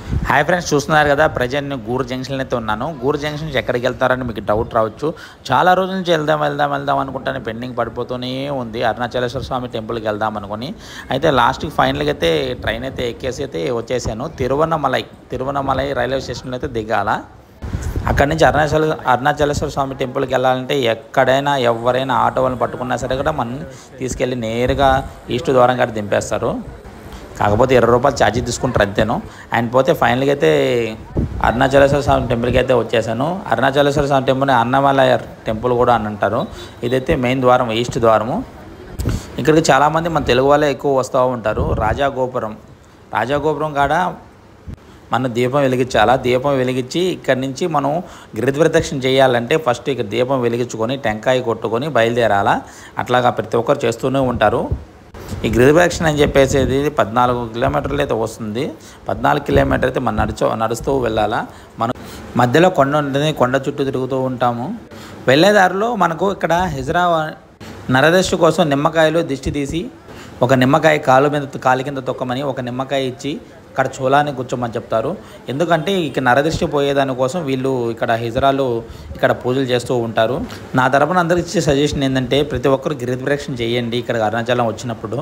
Hi friends, చూస్తున్నారు కదా present నేను గూర్ జంక్షన్లో అయితే ఉన్నాను. గూర్ జంక్షన్ నుంచి ఎక్కడికి వెళ్తారని మీకు డౌట్ రావచ్చు. చాలా రోజుల నుంచి వెళ్దాం అనుకుంటాను, పెండింగ్ పడిపోతూనే ఉంది. అరుణాచలేశ్వర స్వామి టెంపుల్కి వెళ్దాం అనుకుని అయితే లాస్ట్కి ఫైనల్గా అయితే ట్రైన్ అయితే ఎక్కేసి అయితే వచ్చేసాను. తిరువన్నమలై రైల్వే స్టేషన్లో అయితే దిగాల. అక్కడి నుంచి అరుణాచలేశ్వర స్వామి టెంపుల్కి వెళ్ళాలంటే ఎక్కడైనా ఎవరైనా ఆటో వాళ్ళని పట్టుకున్నా సరే కూడా మనం తీసుకెళ్ళి నేరుగా ఈస్ట్ ద్వారం కాడ దింపేస్తారు. కాకపోతే 20 రూపాయలు ఛార్జీ తీసుకుంటారు అంతేను. అండ్ పోతే ఫైనల్గా అయితే అరుణాచలేశ్వర స్వామి టెంపుల్కి అయితే వచ్చేసాను. అరుణాచలేశ్వర స్వామి టెంపుల్ని అన్నమలై టెంపుల్ కూడా అని అంటారు. ఇదైతే మెయిన్ ద్వారం, ఈస్ట్ ద్వారము. ఇక్కడికి చాలామంది మన తెలుగు వాళ్ళే ఎక్కువ వస్తూ ఉంటారు. రాజాగోపురం కాడ మన దీపం వెలిగించాలా. దీపం వెలిగించి ఇక్కడి నుంచి మనం గిరిప్రదక్షిణ చేయాలంటే ఫస్ట్ ఇక్కడ దీపం వెలిగించుకొని టెంకాయ కొట్టుకొని బయలుదేరాలా. అట్లాగా ప్రతి ఒక్కరు చేస్తూనే ఉంటారు. ఈ గిరిప్రదక్షిణ అని చెప్పేసి 14 కిలోమీటర్లు అయితే వస్తుంది. 14 కిలోమీటర్ అయితే మనం నడుస్తూ వెళ్ళాలా. మనం మధ్యలో కొండ ఉంటుంది, కొండ చుట్టూ తిరుగుతూ ఉంటాము. వెళ్ళేదారిలో మనకు ఇక్కడ హిజ్రా నరదృష్టి కోసం నిమ్మకాయలు దిష్టి తీసి ఒక నిమ్మకాయ కాలు కింద తొక్కమని ఒక నిమ్మకాయ ఇచ్చి అక్కడ చూలాన్ని కూర్చోమని చెప్తారు. ఎందుకంటే ఇక్కడ నరదృష్టి పోయేదానికోసం వీళ్ళు ఇక్కడ హిజ్రాలు ఇక్కడ పూజలు చేస్తూ ఉంటారు. నా తరపున అందరికి ఇచ్చే సజెషన్ ఏంటంటే ప్రతి ఒక్కరు గిరిప్రదక్షిణ చేయండి ఇక్కడ అరుణాచలం వచ్చినప్పుడు.